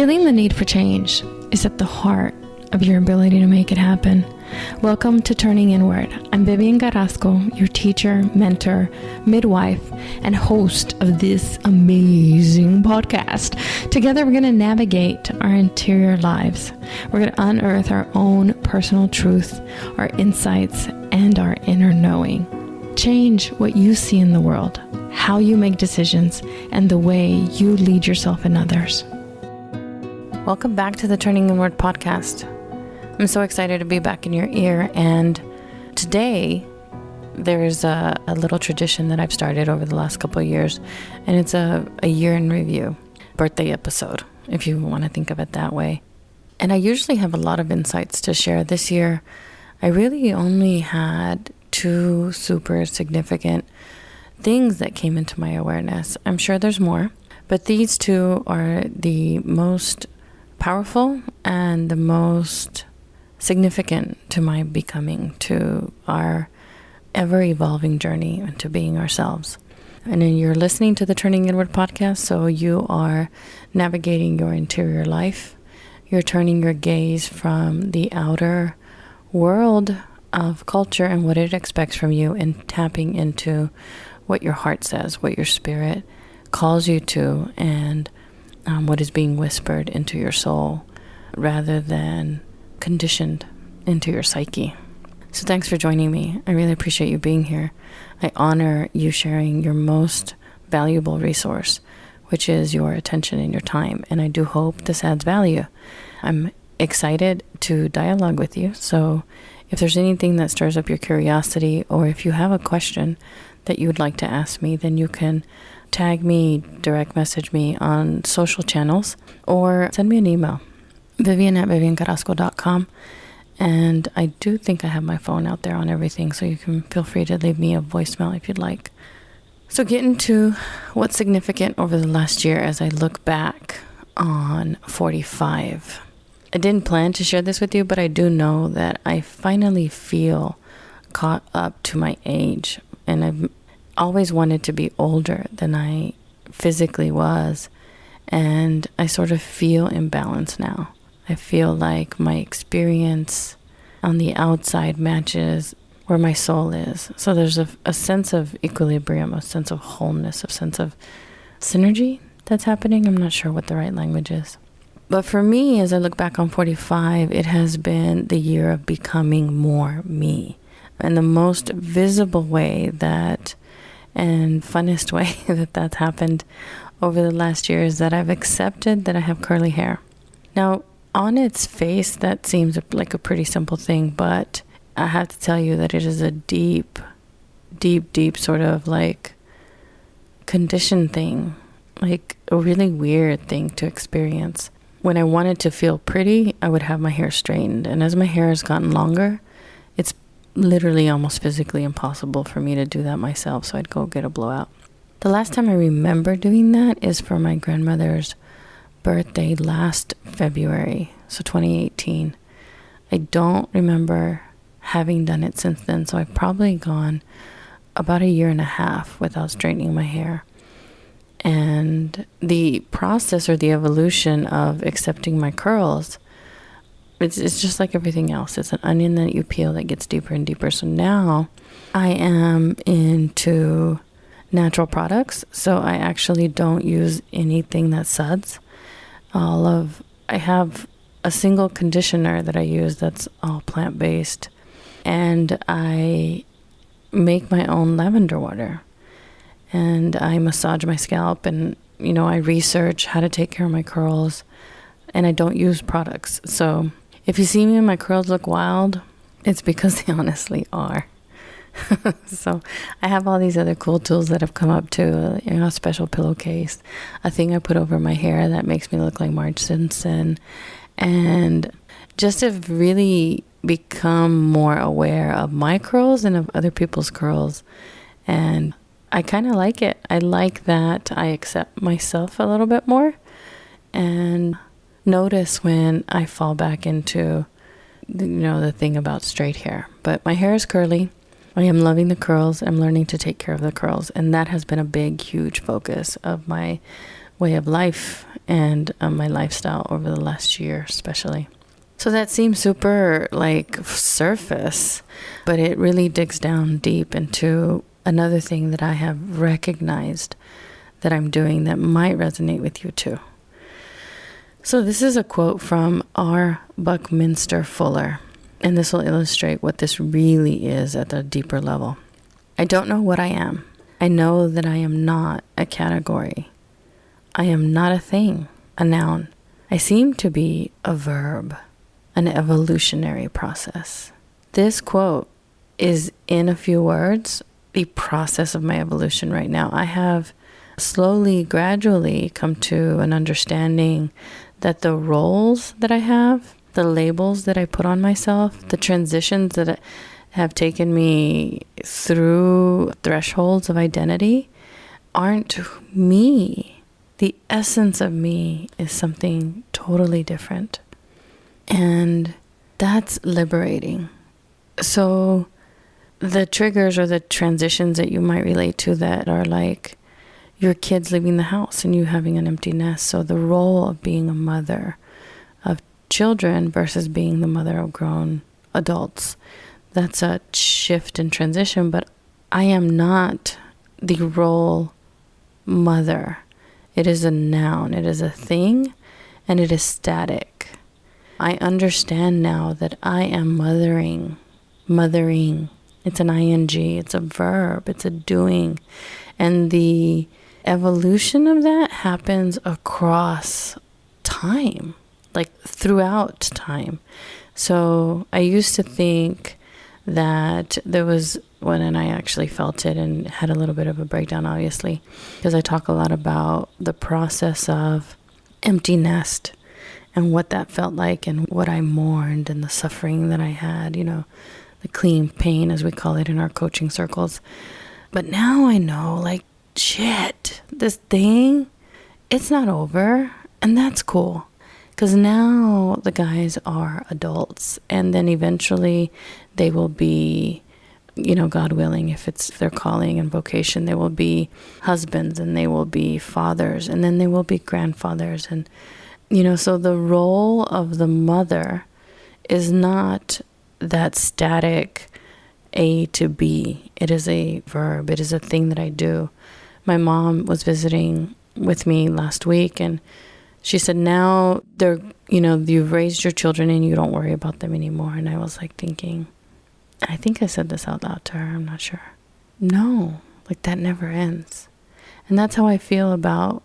Feeling the need for change is at the heart of your ability to make it happen. Welcome to Turning Inward. I'm Vivian Carrasco, your teacher, mentor, midwife, and host of this amazing podcast. Together, we're going to navigate our interior lives. We're going to unearth our own personal truth, our insights, and our inner knowing. Change what you see in the world, how you make decisions, and the way you lead yourself and others. Welcome back to the Turning Inward podcast. I'm so excited to be back in your ear, and today there's a little tradition that I've started over the last couple of years, and it's a year in review, birthday episode, if you want to think of it that way. And I usually have a lot of insights to share. This year, I really only had 2 super significant things that came into my awareness. I'm sure there's more, but these 2 are the most powerful and the most significant to my becoming, to our ever-evolving journey into being ourselves. And then you're listening to the Turning Inward podcast, so you are navigating your interior life. You're turning your gaze from the outer world of culture and what it expects from you and tapping into what your heart says, what your spirit calls you to, and what is being whispered into your soul rather than conditioned into your psyche. So thanks for joining me. I really appreciate you being here. I honor you sharing your most valuable resource, which is your attention and your time. And I do hope this adds value. I'm excited to dialogue with you. So if there's anything that stirs up your curiosity, or if you have a question that you would like to ask me, then you can tag me, direct message me on social channels, or send me an email, Vivian@viviancarrasco.com. And I do think I have my phone out there on everything, so you can feel free to leave me a voicemail if you'd like. So getting to what's significant over the last year as I look back on 45. I didn't plan to share this with you, but I do know that I finally feel caught up to my age, and I've always wanted to be older than I physically was, and I sort of feel imbalanced now. I feel like my experience on the outside matches where my soul is. So there's a sense of equilibrium, a sense of wholeness, a sense of synergy that's happening. I'm not sure what the right language is. But for me, as I look back on 45, it has been the year of becoming more me. And the most visible way that, and funnest way that that's happened over the last year, is that I've accepted that I have curly hair. Now, on its face, that seems like a pretty simple thing, but I have to tell you that it is a deep sort of like conditioned thing, like a really weird thing to experience. When I wanted to feel pretty, I would have my hair straightened. And as my hair has gotten longer, it's literally almost physically impossible for me to do that myself, so I'd go get a blowout. The last time I remember doing that is for my grandmother's birthday last February, so 2018. I don't remember having done it since then, so I've probably gone about 1.5 years without straightening my hair. And the process or the evolution of accepting my curls, it's just like everything else. It's an onion that you peel that gets deeper and deeper. So now I am into natural products. So I actually don't use anything that suds. I have a single conditioner that I use that's all plant-based. And I make my own lavender water. And I massage my scalp, and, I research how to take care of my curls, and I don't use products. So if you see me and my curls look wild, it's because they honestly are. So I have all these other cool tools that have come up too, a special pillowcase, a thing I put over my hair that makes me look like Marge Simpson, and just have really become more aware of my curls and of other people's curls. And I kind of like it. I like that I accept myself a little bit more and notice when I fall back into, the thing about straight hair. But my hair is curly. I am loving the curls. I'm learning to take care of the curls. And that has been a big, huge focus of my way of life and my lifestyle over the last year, especially. So that seems super like surface, but it really digs down deep into another thing that I have recognized that I'm doing that might resonate with you too. So this is a quote from R. Buckminster Fuller, and this will illustrate what this really is at a deeper level. I don't know what I am. I know that I am not a category. I am not a thing, a noun. I seem to be a verb, an evolutionary process. This quote is, in a few words, the process of my evolution right now. I have slowly, gradually come to an understanding that the roles that I have, the labels that I put on myself, the transitions that have taken me through thresholds of identity aren't me. The essence of me is something totally different. And that's liberating. So the triggers or the transitions that you might relate to that are like your kids leaving the house and you having an empty nest. So the role of being a mother of children versus being the mother of grown adults. That's a shift and transition, but I am not the role mother. It is a noun, it is a thing, and it is static. I understand now that I am mothering. It's an ing, it's a verb, it's a doing. And the evolution of that happens across time, like throughout time. So I used to think that there was one, and I actually felt it and had a little bit of a breakdown, obviously, because I talk a lot about the process of empty nest and what that felt like and what I mourned and the suffering that I had, the clean pain, as we call it in our coaching circles. But now I know, like, shit, this thing, it's not over, and that's cool. Because now the guys are adults, and then eventually they will be, God willing, if it's their calling and vocation, they will be husbands, and they will be fathers, and then they will be grandfathers. And, so the role of the mother is not that static A to B. It is a verb. It is a thing that I do. My mom was visiting with me last week, and she said, now they're, you've raised your children and you don't worry about them anymore. And I was like thinking, I think I said this out loud to her. I'm not sure. No, like that never ends. And that's how I feel about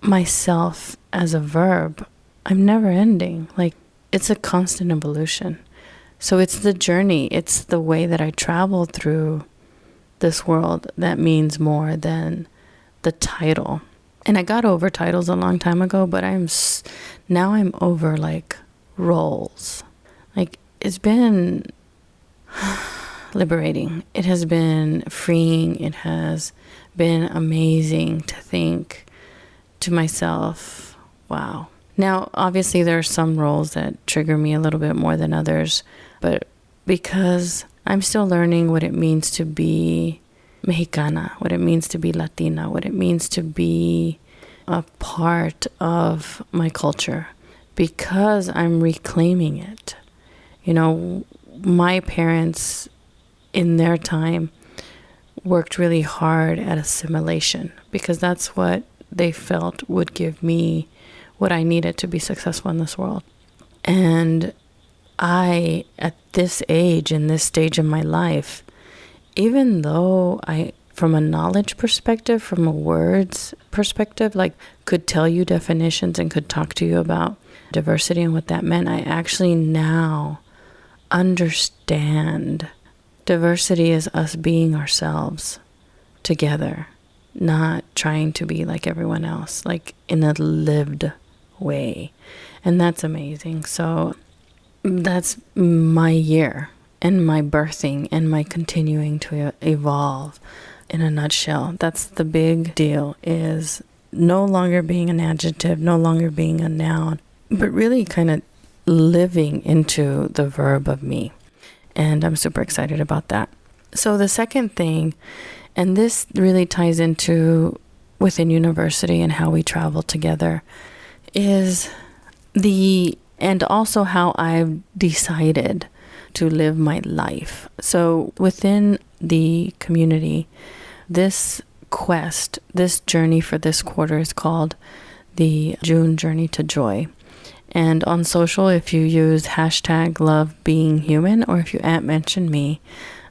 myself as a verb. I'm never ending. Like, it's a constant evolution. So it's the journey. It's the way that I travel through this world that means more than the title. And I got over titles a long time ago, but now I'm over like roles. Like, it's been liberating. It has been freeing. It has been amazing to think to myself, wow. Now, obviously there are some roles that trigger me a little bit more than others, but because I'm still learning what it means to be Mexicana, what it means to be Latina, what it means to be a part of my culture, because I'm reclaiming it. My parents in their time worked really hard at assimilation because that's what they felt would give me what I needed to be successful in this world. And I, at this age, in this stage of my life, even though I, from a knowledge perspective, from a words perspective, like could tell you definitions and could talk to you about diversity and what that meant, I actually now understand diversity is us being ourselves together, not trying to be like everyone else, like in a lived way. And that's amazing. So that's my year and my birthing and my continuing to evolve. In a nutshell, that's the big deal, is no longer being an adjective, no longer being a noun, but really kind of living into the verb of me. And I'm super excited about that. So the second thing, and this really ties into within university and how we travel together is and also how I've decided to live my life. So within the community, this quest, this journey for this quarter is called the June Journey to Joy. And on social, if you use hashtag love being human, or if you @mention me,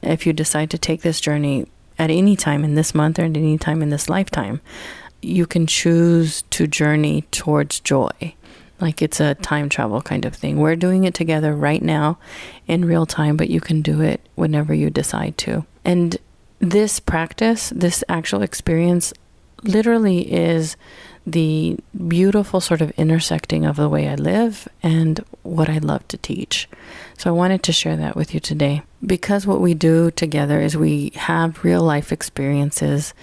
if you decide to take this journey at any time in this month or at any time in this lifetime, you can choose to journey towards joy. Like it's a time travel kind of thing. We're doing it together right now in real time, but you can do it whenever you decide to. And this practice, this actual experience, literally is the beautiful sort of intersecting of the way I live and what I love to teach. So I wanted to share that with you today, because what we do together is we have real life experiences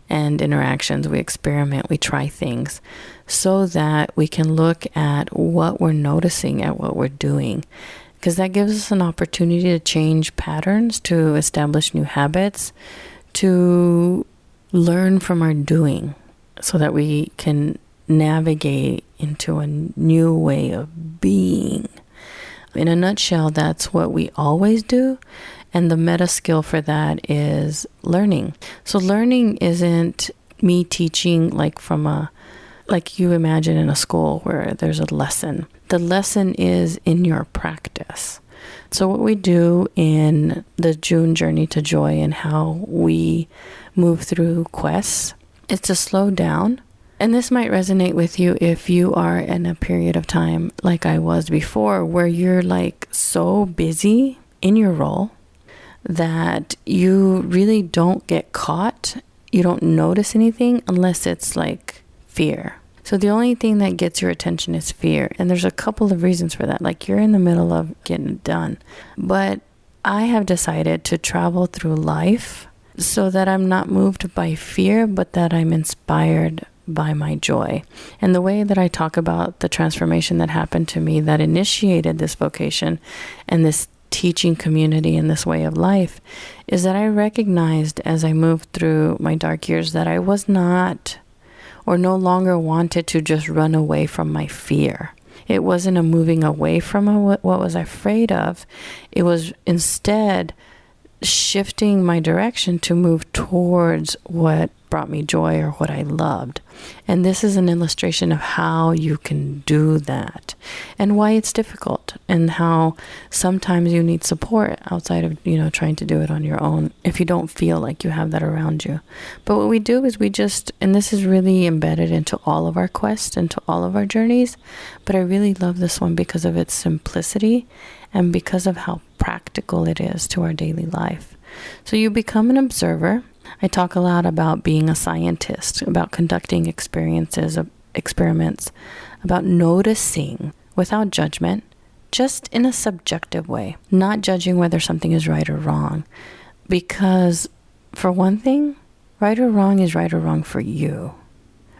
and interactions. We experiment, we try things so that we can look at what we're noticing, at what we're doing, because that gives us an opportunity to change patterns, to establish new habits, to learn from our doing, so that we can navigate into a new way of being. In a nutshell, that's what we always do. And the meta skill for that is learning. So learning isn't me teaching like you imagine in a school where there's a lesson. The lesson is in your practice. So what we do in the June Journey to Joy and how we move through quests, is to slow down. And this might resonate with you if you are in a period of time like I was before, where you're like so busy in your role that you really don't get caught. You don't notice anything unless it's like fear. So the only thing that gets your attention is fear. And there's a couple of reasons for that. Like you're in the middle of getting it done. But I have decided to travel through life so that I'm not moved by fear, but that I'm inspired by my joy. And the way that I talk about the transformation that happened to me that initiated this vocation and this teaching community and this way of life is that I recognized as I moved through my dark years that I was not, or no longer wanted to just run away from my fear. It wasn't a moving away from what was I afraid of. It was instead shifting my direction to move towards what brought me joy or what I loved. And this is an illustration of how you can do that and why it's difficult, and how sometimes you need support outside of, trying to do it on your own if you don't feel like you have that around you. But what we do is and this is really embedded into all of our quests, into all of our journeys, but I really love this one because of its simplicity and because of how practical it is to our daily life. So you become an observer. I talk a lot about being a scientist, about conducting experiments, about noticing without judgment, just in a subjective way, not judging whether something is right or wrong. Because for one thing, right or wrong is right or wrong for you.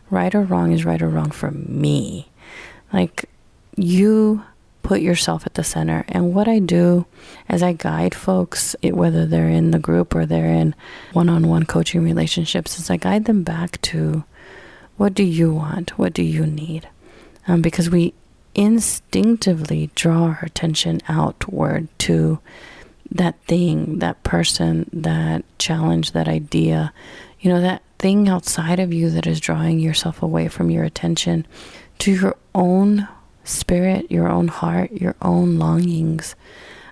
Right or wrong is right or wrong for me. Like, you put yourself at the center. And what I do as I guide folks, whether they're in the group or they're in one-on-one coaching relationships, is I guide them back to, what do you want? What do you need? Because we instinctively draw our attention outward to that thing, that person, that challenge, that idea, that thing outside of you that is drawing yourself away from your attention to your own spirit, your own heart, your own longings.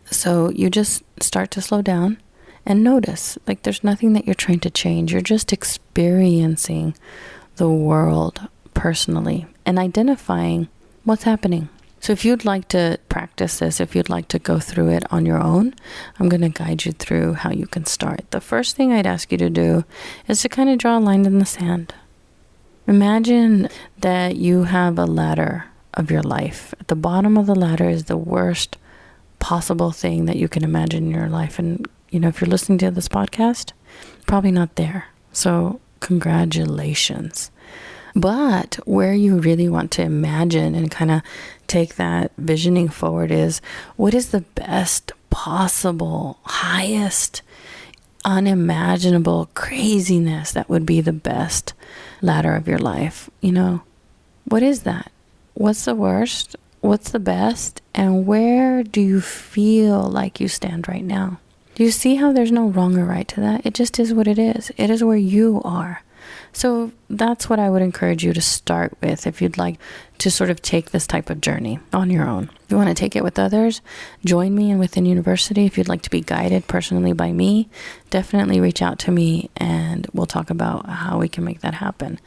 So you just start to slow down and notice, like there's nothing that you're trying to change. You're just experiencing the world personally and identifying what's happening. So if you'd like to practice this, if you'd like to go through it on your own, I'm going to guide you through how you can start. The first thing I'd ask you to do is to kind of draw a line in the sand. Imagine that you have a ladder of your life. At the bottom of the ladder is the worst possible thing that you can imagine in your life. And, if you're listening to this podcast, probably not there. So congratulations. But where you really want to imagine and kind of take that visioning forward is, what is the best possible, highest unimaginable craziness that would be the best ladder of your life. What is that? What's the worst? What's the best? And where do you feel like you stand right now? Do you see how there's no wrong or right to that? It just is what it is. It is where you are. So that's what I would encourage you to start with if you'd like to sort of take this type of journey on your own. If you want to take it with others, join me in Within University. If you'd like to be guided personally by me, definitely reach out to me and we'll talk about how we can make that happen.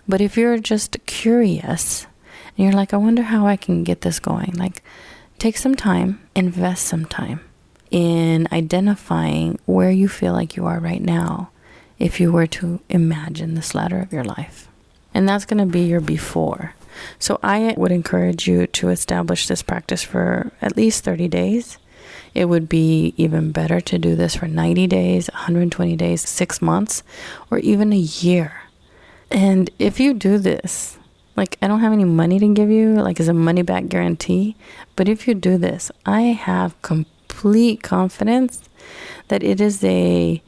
But if you're just curious and you're like, I wonder how I can get this going, like take some time, invest some time in identifying where you feel like you are right now if you were to imagine this ladder of your life. And that's going to be your before. So I would encourage you to establish this practice for at least 30 days. It would be even better to do this for 90 days, 120 days, 6 months, or even a year. And if you do this, like I don't have any money to give you, like as a money back guarantee, but if you do this, I have complete confidence that it is a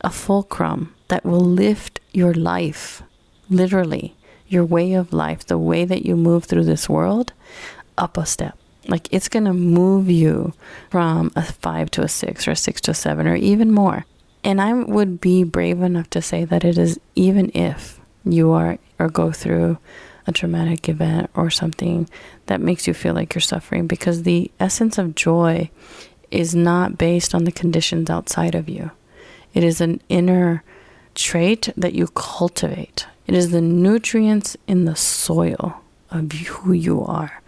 fulcrum that will lift your life, literally, your way of life, the way that you move through this world, up a step. Like it's going to move you from a 5 to a 6 or a 6 to a 7 or even more. And I would be brave enough to say that it is even if you are or go through a traumatic event or something that makes you feel like you're suffering, because the essence of joy is not based on the conditions outside of you. It is an inner trait that you cultivate. It is the nutrients in the soil of who you are.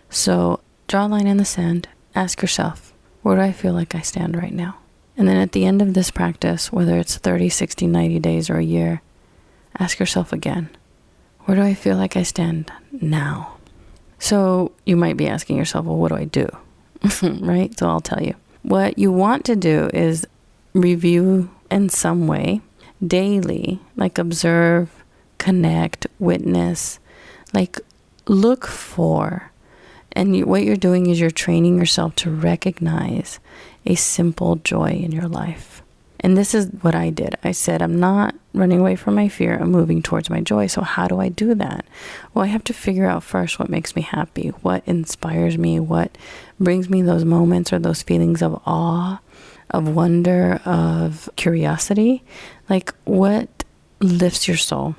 So draw a line in the sand. Ask yourself, where do I feel like I stand right now? And then at the end of this practice, whether it's 30, 60, 90 days or a year, ask yourself again, where do I feel like I stand now? So you might be asking yourself, well, what do I do? Right? So I'll tell you. What you want to do is review in some way daily, like observe, connect, witness, like look for. And what you're doing is you're training yourself to recognize a simple joy in your life. And this is what I did. I said, I'm not running away from my fear. I'm moving towards my joy. So how do I do that? Well, I have to figure out first what makes me happy, what inspires me, what brings me those moments or those feelings of awe, of wonder, of curiosity, like what lifts your soul.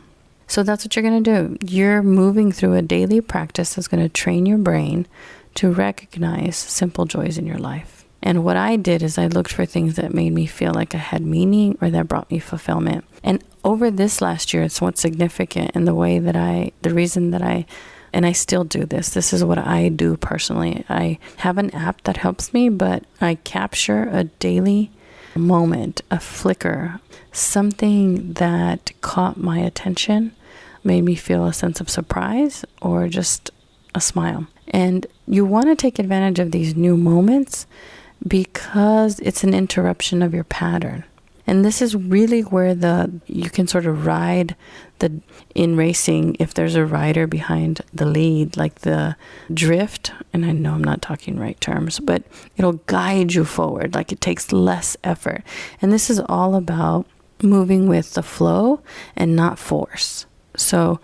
So that's what you're going to do. You're moving through a daily practice that's going to train your brain to recognize simple joys in your life. And what I did is I looked for things that made me feel like I had meaning or that brought me fulfillment. And over this last year, it's what's significant in the way that the reason that and I still do this. This is what I do personally. I have an app that helps me, but I capture a daily moment, a flicker, something that caught my attention, made me feel a sense of surprise or just a smile. And you want to take advantage of these new moments because it's an interruption of your pattern. And this is really where you can sort of ride in racing, if there's a rider behind the lead, like the drift, and I know I'm not talking right terms, but it'll guide you forward, like it takes less effort. And this is all about moving with the flow and not force. So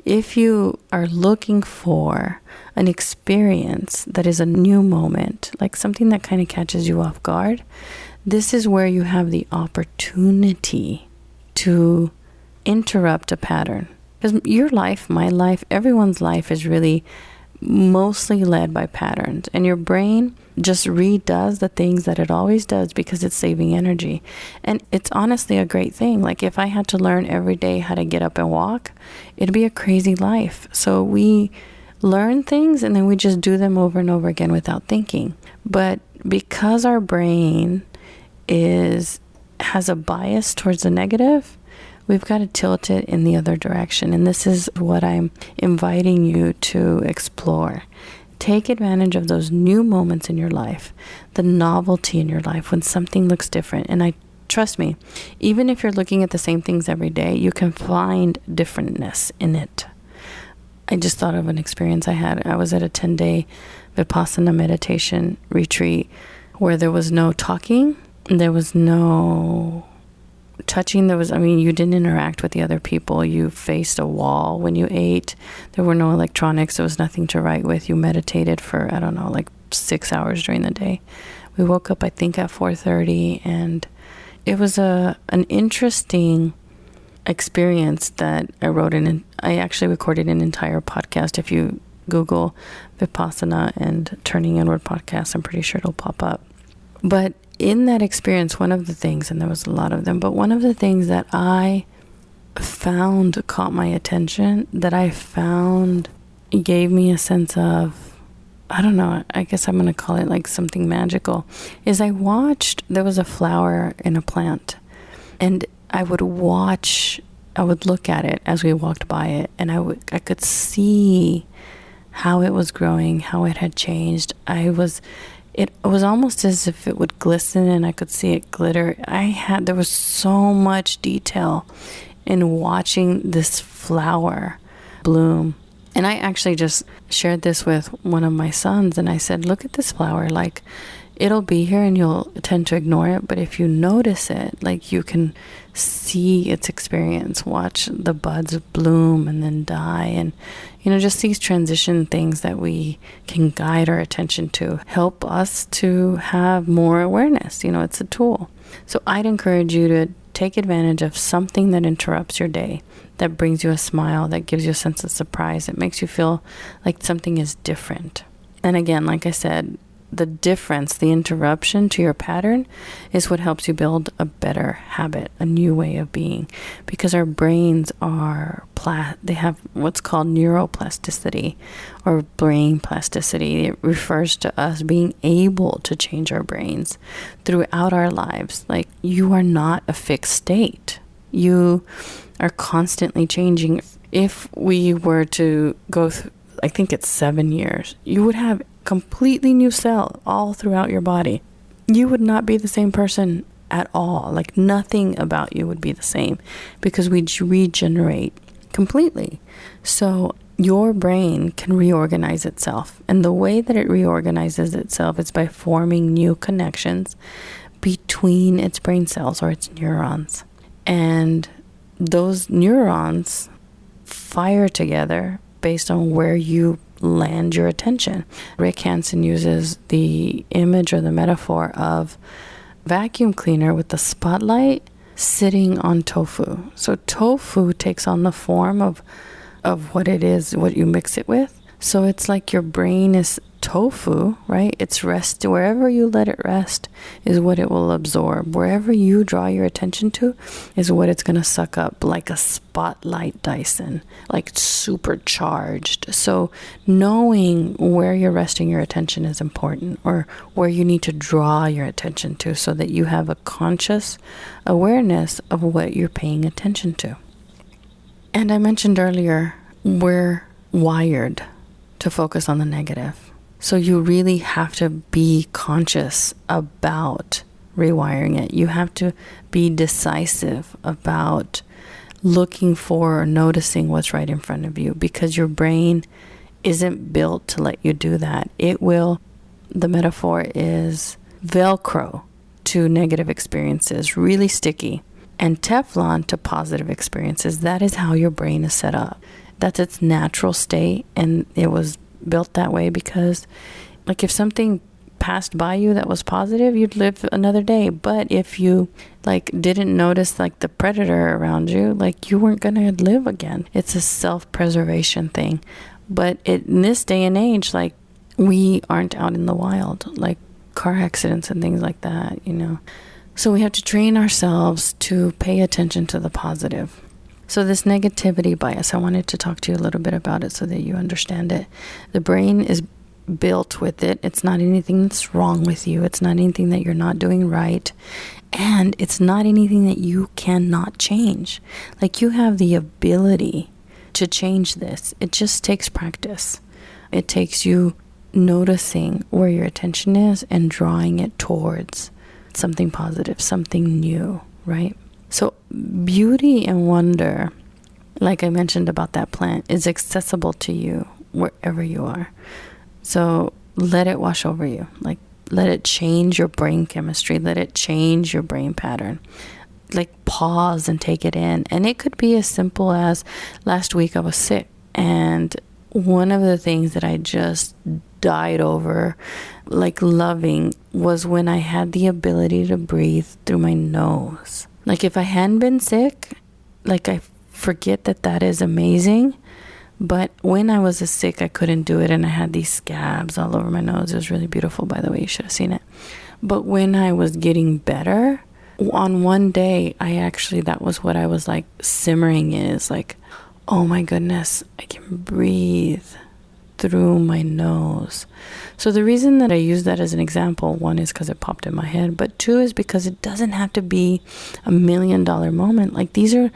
if you are looking for an experience that is a new moment, like something that kind of catches you off guard, this is where you have the opportunity to interrupt a pattern. Because your life, my life, everyone's life is really mostly led by patterns. And your brain just redoes the things that it always does because it's saving energy. And it's honestly a great thing. Like if I had to learn every day how to get up and walk, it'd be a crazy life. So we learn things and then we just do them over and over again without thinking. But because our brain has a bias towards the negative, we've got to tilt it in the other direction. And this is what I'm inviting you to explore. Take advantage of those new moments in your life, the novelty in your life when something looks different. And trust me, even if you're looking at the same things every day, you can find differentness in it. I just thought of an experience I had. I was at a 10-day Vipassana meditation retreat where there was no talking. There was no touching, you didn't interact with the other people. You faced a wall when you ate. There were no electronics. There was nothing to write with. You meditated for, 6 hours during the day. We woke up, I think, at 4:30, and it was an interesting experience that I wrote in. I actually recorded an entire podcast. If you Google Vipassana and Turning Inward podcast, I'm pretty sure it'll pop up. But in that experience, one of the things, and there was a lot of them, but one of the things that I found caught my attention, that I found gave me a sense of, I guess I'm going to call it like something magical, is I watched, there was a flower in a plant, and I would look at it as we walked by it, and I could see how it was growing, how it had changed. It was almost as if it would glisten and I could see it glitter. There was so much detail in watching this flower bloom. And I actually just shared this with one of my sons, and I said, look at this flower. Like, it'll be here and you'll tend to ignore it, but if you notice it, like, you can see its experience. Watch the buds bloom and then die, and just these transition things that we can guide our attention to help us to have more awareness. It's a tool. So I'd encourage you to take advantage of something that interrupts your day, that brings you a smile, that gives you a sense of surprise, that makes you feel like something is different. And again, like I said, the difference, the interruption to your pattern is what helps you build a better habit, a new way of being, because our brains they have what's called neuroplasticity or brain plasticity. It refers to us being able to change our brains throughout our lives. Like, you are not a fixed state. You are constantly changing. If we were to go through, I think it's 7 years, you would have completely new cell all throughout your body. You would not be the same person at all. Like, nothing about you would be the same, because we regenerate completely. So your brain can reorganize itself, and the way that it reorganizes itself is by forming new connections between its brain cells or its neurons. And those neurons fire together based on where you land your attention. Rick Hansen uses the image or the metaphor of vacuum cleaner with the spotlight sitting on tofu. So tofu takes on the form of what it is, what you mix it with. So it's like your brain is tofu, right? It's rest. Wherever you let it rest is what it will absorb. Wherever you draw your attention to is what it's going to suck up, like a spotlight Dyson, like supercharged. So knowing where you're resting your attention is important, or where you need to draw your attention to, so that you have a conscious awareness of what you're paying attention to. And I mentioned earlier, we're wired to focus on the negative. So you really have to be conscious about rewiring it. You have to be decisive about looking for or noticing what's right in front of you, because your brain isn't built to let you do that. It will, the metaphor is Velcro to negative experiences, really sticky, and Teflon to positive experiences. That is how your brain is set up. That's its natural state, and it was built that way because, like, if something passed by you that was positive, you'd live another day. But if you didn't notice the predator around you, you weren't gonna live again. It's a self-preservation thing. But in this day and age, we aren't out in the wild, car accidents and things like that, So we have to train ourselves to pay attention to the positive. So this negativity bias, I wanted to talk to you a little bit about it so that you understand it. The brain is built with it. It's not anything that's wrong with you. It's not anything that you're not doing right. And it's not anything that you cannot change. You have the ability to change this. It just takes practice. It takes you noticing where your attention is and drawing it towards something positive, something new, right? So beauty and wonder, like I mentioned about that plant, is accessible to you wherever you are. So let it wash over you. Let it change your brain chemistry. Let it change your brain pattern. like pause and take it in. And it could be as simple as last week I was sick, and one of the things that I just died over, like loving, was when I had the ability to breathe through my nose. Like if I hadn't been sick, like I forget that is amazing. But when I was sick, I couldn't do it, and I had these scabs all over my nose. It was really beautiful, by the way. You should have seen it. But when I was getting better, on one day, that was what I was like simmering in, is like, oh my goodness, I can breathe through my nose. So the reason that I use that as an example, one is because it popped in my head, but two is because it doesn't have to be $1 million moment. Like these are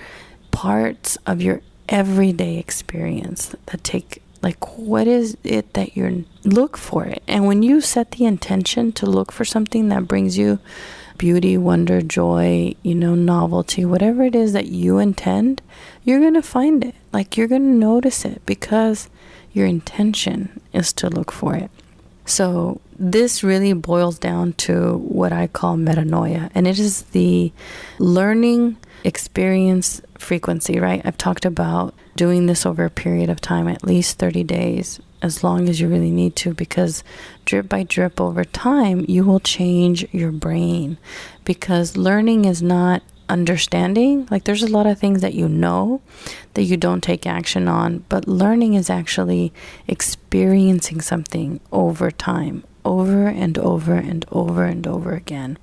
parts of your everyday experience that take, like, what is it that you look for it? And when you set the intention to look for something that brings you beauty, wonder, joy, novelty, whatever it is that you intend, you're going to find it. Like you're going to notice it because your intention is to look for it. So this really boils down to what I call metanoia, and it is the learning experience frequency, right? I've talked about doing this over a period of time, at least 30 days, as long as you really need to, because drip by drip over time, you will change your brain, because learning is not understanding. Like there's a lot of things that that you don't take action on, but learning is actually experiencing something over time, over and over and over and over again.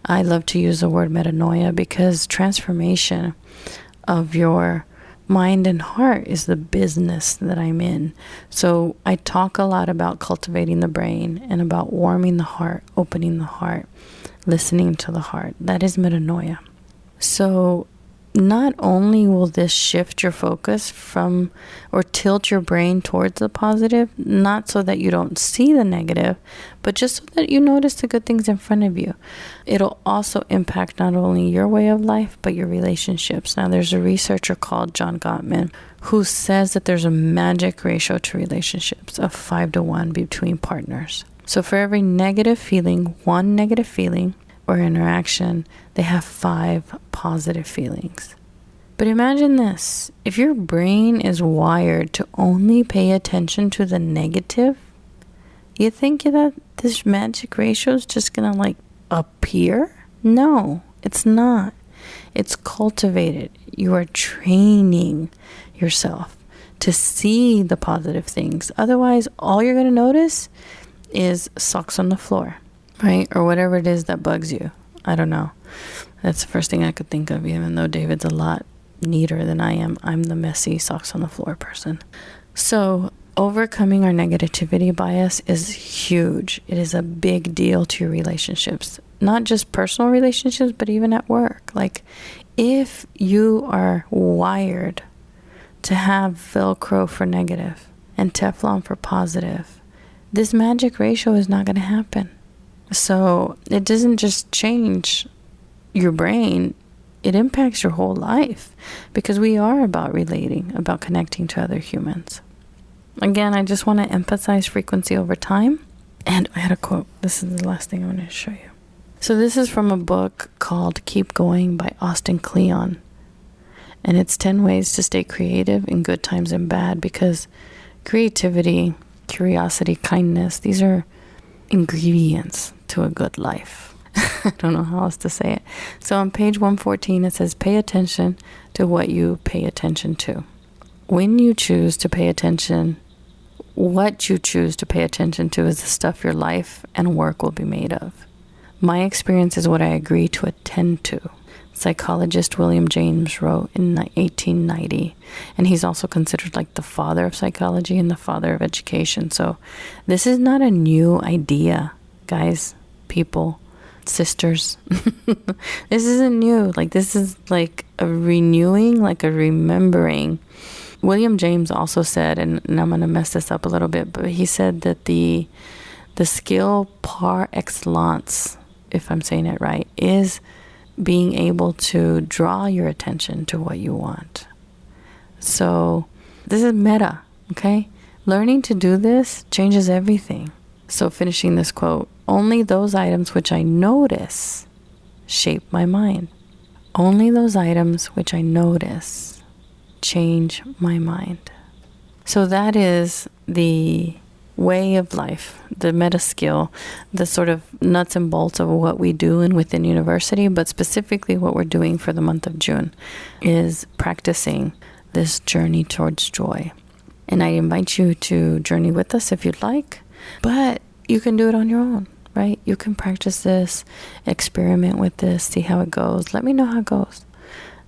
I love to use the word metanoia because transformation of your mind and heart is the business that I'm in. So I talk a lot about cultivating the brain and about warming the heart, opening the heart, listening to the heart. That is metanoia. So not only will this shift your focus from, or tilt your brain towards the positive, not so that you don't see the negative, but just so that you notice the good things in front of you. It'll also impact not only your way of life, but your relationships. Now, there's a researcher called John Gottman who says that there's a magic ratio to relationships of 5-to-1 between partners. So for every negative feeling, one negative feeling or interaction, they have 5 positive feelings. But imagine this, if your brain is wired to only pay attention to the negative, you think that this magic ratio is just gonna appear? No, it's not. It's cultivated. You are training yourself to see the positive things. Otherwise, all you're gonna notice is socks on the floor, right? Or whatever it is that bugs you. I don't know. That's the first thing I could think of, even though David's a lot neater than I am. I'm the messy socks on the floor person. So overcoming our negativity bias is huge. It is a big deal to your relationships, not just personal relationships, but even at work. Like if you are wired to have Velcro for negative and Teflon for positive, this magic ratio is not going to happen. So it doesn't just change your brain, it impacts your whole life, because we are about relating, about connecting to other humans. Again, I just want to emphasize frequency over time. And I had a quote. This is the last thing I want to show you. So this is from a book called Keep Going by Austin Kleon. And it's 10 ways to stay creative in good times and bad, because creativity, curiosity, kindness, these are ingredients to a good life. I don't know how else to say it. So on page 114, it says, pay attention to what you pay attention to. When you choose to pay attention, what you choose to pay attention to is the stuff your life and work will be made of. My experience is what I agree to attend to. Psychologist William James wrote in 1890, and he's also considered like the father of psychology and the father of education. So this is not a new idea, guys, people, sisters. This isn't new. Like this is like a renewing, like a remembering. William James also said, and I'm going to mess this up a little bit, but he said that the skill par excellence, if I'm saying it right, is being able to draw your attention to what you want. So this is meta, okay? Learning to do this changes everything. So finishing this quote, only those items which I notice shape my mind. Only those items which I notice change my mind. So that is the way of life, the meta skill, the sort of nuts and bolts of what we do in within university, but specifically what we're doing for the month of June is practicing this journey towards joy. And I invite you to journey with us if you'd like, but you can do it on your own, right? You can practice this, experiment with this, see how it goes. Let me know how it goes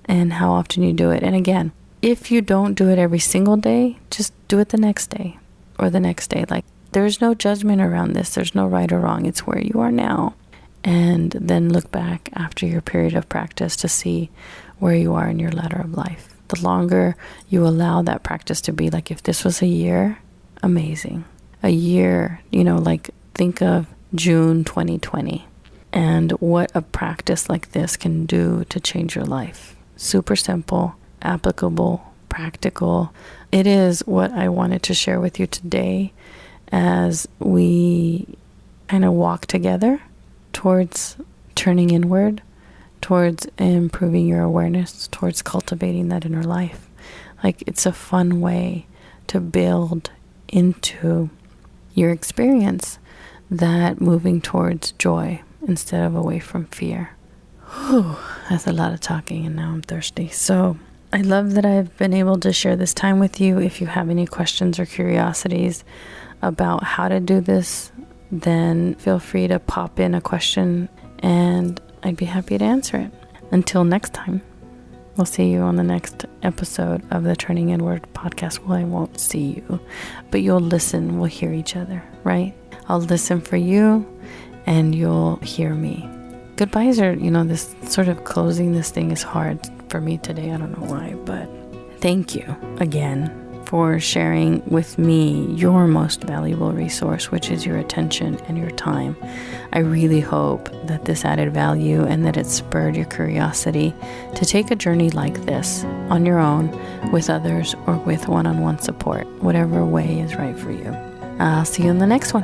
and how often you do it. And again, if you don't do it every single day, just do it the next day or the next day. Like, there's no judgment around this. There's no right or wrong. It's where you are now. And then look back after your period of practice to see where you are in your ladder of life. The longer you allow that practice to be, like if this was a year, amazing. A year, like think of June 2020 and what a practice like this can do to change your life. Super simple, applicable, practical. It is what I wanted to share with you today as we kind of walk together towards turning inward, towards improving your awareness, towards cultivating that inner life. Like, it's a fun way to build into your experience that moving towards joy instead of away from fear. Whew, that's a lot of talking, and now I'm thirsty. So I love that I've been able to share this time with you. If you have any questions or curiosities about how to do this, then feel free to pop in a question and I'd be happy to answer it. Until next time, we'll see you on the next episode of the Turning Inward podcast. Well, I won't see you, but you'll listen. We'll hear each other, right? I'll listen for you and you'll hear me. Goodbyes are, this sort of closing this thing is hard for me today. I don't know why, but thank you again for sharing with me your most valuable resource, which is your attention and your time. I really hope that this added value and that it spurred your curiosity to take a journey like this on your own, with others, or with one-on-one support, whatever way is right for you. I'll see you in the next one.